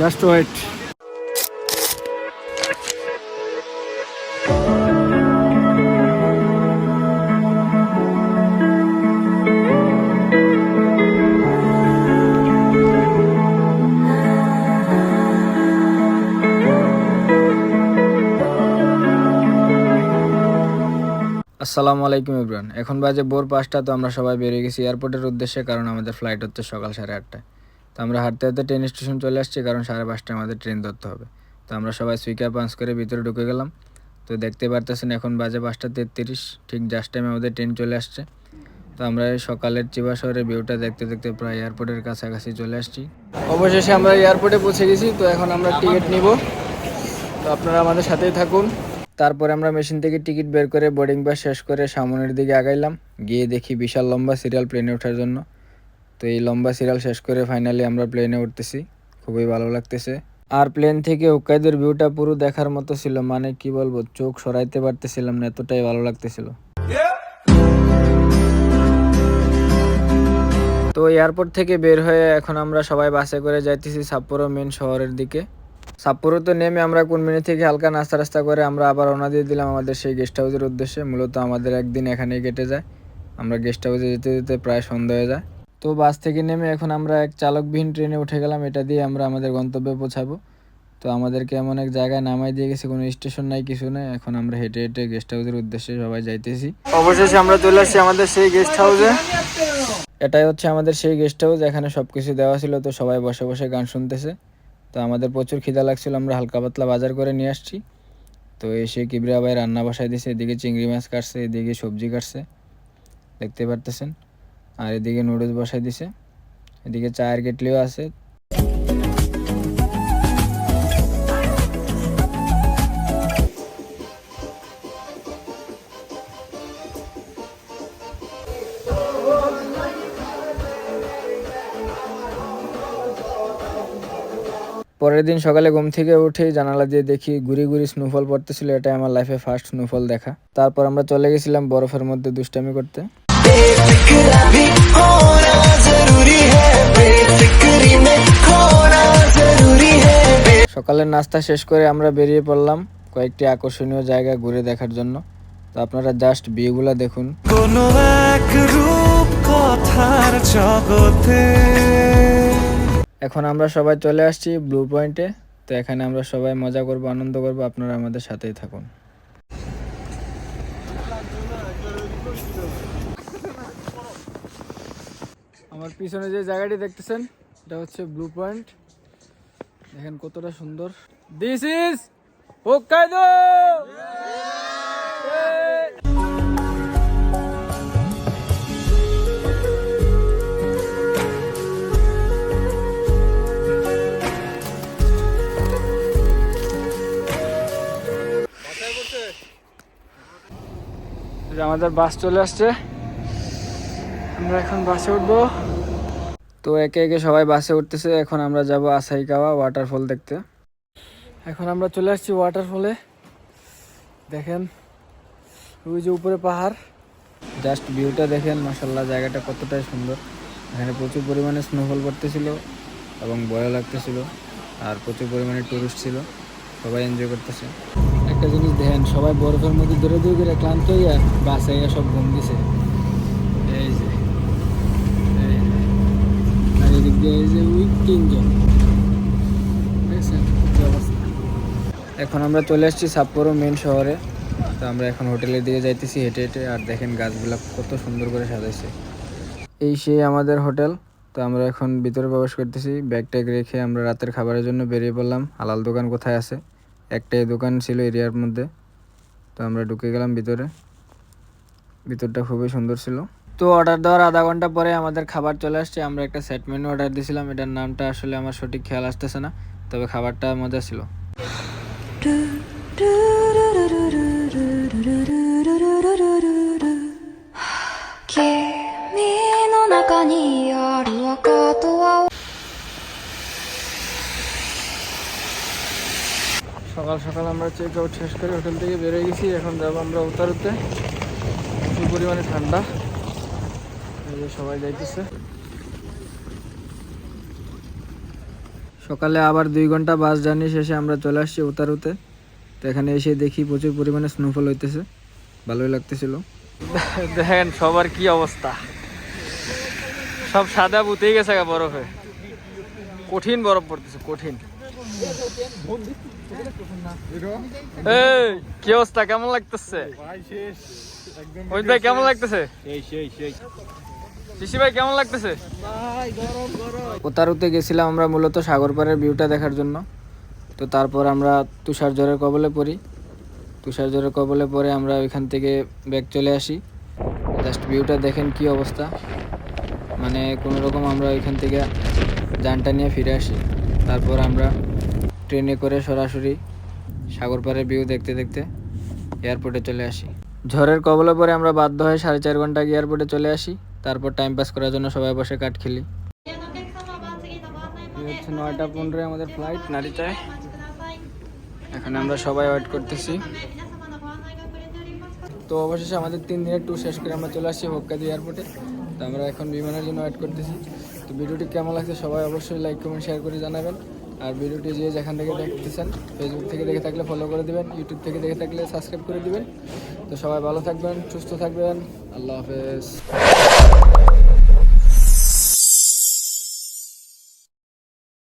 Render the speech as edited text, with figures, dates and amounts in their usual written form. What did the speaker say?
Just wait. আসসালামু আলাইকুম everyone. এখন বাজে ভোর 5টা। তো আমরা সবাই বেরিয়ে গেছি এয়ারপোর্টের উদ্দেশ্যে, কারণ আমাদের ফ্লাইট হচ্ছে সকাল 8:30টায়। তো আমরা হাঁটতে হাঁটতে ট্রেন স্টেশন চলে আসছি, কারণ 5:30টায় আমাদের ট্রেন ধরতে হবে। তো আমরা সবাই সুইকা পাঞ্চ করে ভিতরে ঢুকে গেলাম। তো দেখতে পারতেছেন এখন বাজে 5:33, ঠিক জাস্ট টাইমে আমাদের ট্রেন চলে আসছে। তো আমরা সকালের চিবা শহরের ভিউটা দেখতে দেখতে প্রায় এয়ারপোর্টের কাছাকাছি চলে আসছি। অবশেষে আমরা এয়ারপোর্টে পৌঁছে গেছি। তো এখন আমরা টিকিট নিব, তো আপনারা আমাদের সাথেই থাকুন। তারপরে আমরা মেশিন থেকে টিকিট বের করে বোর্ডিং পাস শেষ করে সামনের দিকে আগাইলাম। গিয়ে দেখি বিশাল লম্বা সিরিয়াল প্লেনে ওঠার জন্য। তো এই লম্বা সিরিয়াল শেষ করে ফাইনালি আমরা প্লেনে উঠতেছি। খুবই ভালো লাগতেছে। আর প্লেন থেকে হোক্কাইদোর ভিউটা পুরো দেখার মতো ছিল, মানে কি বলবো, চোখ সরাইতে পারতেছিলাম না, এতটাই ভালো লাগতেছিল। তো এয়ারপোর্ট থেকে বের হয়ে এখন আমরা সবাই বাসে করে যাইতেছি সাপ্পোরো মেন শহরের দিকে। সাপ্পোরোতে নেমে আমরা কোনমিনি থেকে হালকা নাস্তা রাস্তা করে আমরা আবার রওনা দিয়ে দিলাম আমাদের সেই গেস্ট হাউসের উদ্দেশ্যে। মূলত আমাদের একদিন এখানেই কেটে যায়। আমরা গেস্ট হাউসে যেতে যেতে প্রায় সন্ধ্যা হয়ে যায়। তো বাস থেকে নেমে এখন আমরা এক চালকবিহীন ট্রেনে উঠে গেলাম। এটা দিয়ে আমরা আমাদের গন্তব্যে পৌঁছাবো। তো আমাদেরকে এমন এক জায়গায় নামাই দিয়ে গেছে, কোনো স্টেশন নাই, কিছু নেই। এখন আমরা হেঁটে হেঁটে গেস্ট হাউসের উদ্দেশ্যে সবাই যাইতেছি। অবশেষে আমরা চলে আসছি আমাদের সেই গেস্ট হাউসে। এটাই হচ্ছে আমাদের সেই গেস্ট হাউস, এখানে সবকিছু দেওয়া ছিল। তো সবাই বসে বসে গান শুনতেছে। তো আমাদের প্রচুর খিদা লাগছিল, আমরা হালকা পাতলা বাজার করে নিয়ে আসছি। তো এসে কিবরিয়া ভাই রান্না বসাই দিছে। এদিকে চিংড়ি মাছ কাটছে, এদিকে সবজি কাটছে, দেখতে পারতেছেন। আর এদিকে নুডলস বসাই দিছে, এদিকে চায়ের কেটলিও আছে। পরের দিন সকালে ঘুম থেকে উঠেই জানালা দিয়ে দেখি গুড়ি গুড়ি স্নোফল পড়তেছিল। এটাই আমার লাইফে ফার্স্ট স্নোফল দেখা। তারপর আমরা চলে গেছিলাম বরফের মধ্যে দুষ্টামি করতে। সকালের নাস্তা শেষ করে আমরা বেরিয়ে পড়লাম কয়েকটি আকর্ষণীয় জায়গা ঘুরে দেখার জন্য। তো আপনারা জাস্ট ভিউগুলা দেখুন। কোনো এক রূপ কথার জগতে। এখন আমরা সবাই চলে আসছি ব্লু পয়েন্টে। তো এখানে আমরা সবাই মজা করব, আনন্দ করব। আপনারা আমাদের সাথেই থাকুন। আমার পিছনে যে জায়গাটি দেখতেছেন, এটা হচ্ছে ব্লু পয়েন্ট। দেখেন কতটা সুন্দর। This is Hokkaido. আমাদের বাস চলে আসছে, আমরা এখন বাসে উঠবো। তো একে একে সবাই বাসে উঠতেছে। এখন আমরা যাব আসাইকাওয়া ওয়াটারফল দেখতে। এখন আমরা চলে আসছি ওয়াটারফলে। দেখেন ওই যে উপরে পাহাড়, জাস্ট ভিউটা দেখেন। মাশাআল্লাহ, জায়গাটা কতটাই সুন্দর। এখানে প্রচুর পরিমাণে স্নোফল পড়তেছিল এবং ভয়ও লাগতেছিল। আর প্রচুর পরিমাণে টুরিস্ট ছিল, সবাই এনজয় করতেছে। একটা জিনিস দেখেন, সবাই বরফের মধ্যে দৌড়ে দৌড়ে করে ক্লান্ত হইয়া বাসে সব ঘুম দিছে। এই যে আর এদিক দিয়ে এই যে ওই তিনজন, দেখছেন কি অবস্থা। এখন আমরা চলে আসছি সাপ্পোরো মেন শহরে। তো আমরা এখন হোটেলের দিকে যাইতেছি হেঁটে হেঁটে। আর দেখেন গাছগুলা কত সুন্দর করে সাজাইছে। এই সেই আমাদের হোটেল। তো আমরা এখন ভিতরে প্রবেশ করতেছি। ব্যাগ ট্যাগ রেখে আমরা রাতের খাবারের জন্য বেরিয়ে পড়লাম। হালাল দোকান কোথায় আছে, একটাই দোকান ছিল এরিয়ার মধ্যে। তো আমরা ঢুকে গেলাম ভিতরে। ভিতরটা খুবই সুন্দর ছিল। তো অর্ডার দেওয়ার আধা ঘন্টা পরে আমাদের খাবার চলে আসছে। আমরা একটা সেট মেনু অর্ডার দিয়েছিলাম, এটার নামটা আসলে আমার সঠিক খেয়াল আসতেছে না, তবে খাবারটা মজা ছিল। সকাল সকাল আমরা চেক আউট শেষ করে হোটেল থেকে বেরিয়ে গেছি। এখন যাবো আমরা উত্তরতে। প্রচুর পরিমাণে ঠান্ডা, এই যে সবাই যাইতেছে। সকালে আবার 2 ঘন্টা বাস জার্নি শেষে আমরা চলে আসছি উতারুতে। তো এখানে এসে দেখি প্রচুর পরিমাণে স্নোফল হইতেছে, ভালোই লাগতেছিল। দেখেন সবার কি অবস্থা, সব সাদা বুতেই গেছে বরফে, কঠিন বরফ পড়তেছে, কঠিন। এই কি অবস্থা, কেমন লাগতেছে ওই ভাই, কেমন লাগতেছে শিশি ভাই, কেমন লাগতেছে? উতারুতে গেছিলাম আমরা মূলত সাগর পাড়ের ভিউটা দেখার জন্য। তো তারপর আমরা তুষার ঝড়ের কবলে পড়ি। তুষার ঝড়ের কবলে পরে আমরা ওইখান থেকে ব্যাক চলে আসি। জাস্ট ভিউটা দেখেন কি অবস্থা, মানে কোনো রকম আমরা ওইখান থেকে যানটা নিয়ে ফিরে আসি। তারপর আমরা ট্রেনে করে সরাসরি সাগর পাড়ের ভিউ দেখতে দেখতে এয়ারপোর্টে চলে আসি। ঝড়ের কবলে পরে আমরা বাধ্য হয়ে 4.5 ঘন্টা আগে এয়ারপোর্টে চলে আসি। তারপর টাইম পাস করার জন্য সবাই বসে কাঠ খেলি। 9টা 15 আমাদের ফ্লাইট নারিতায়। এখানে আমরা সবাই ওয়েট করতেছি। তো অবশেষে আমাদের 3 দিনের ট্যুর শেষ করে আমরা চলে আসছি হোক্কাইদো এয়ারপোর্টে। তো আমরা এখন বিমানের জন্য ওয়েট করতেছি। তো ভিডিওটি কেমন লাগছে সবাই অবশ্যই লাইক কমেন্ট শেয়ার করে জানাবেন। আর ভিডিওটি যে যেখান থেকে দেখতেছেন, ফেসবুক থেকে দেখে থাকলে ফলো করে দিবেন, ইউটিউব থেকে দেখে থাকলে সাবস্ক্রাইব করে দিবেন। তো সবাই ভালো থাকবেন, সুস্থ থাকবেন, আল্লাহ হাফেজ।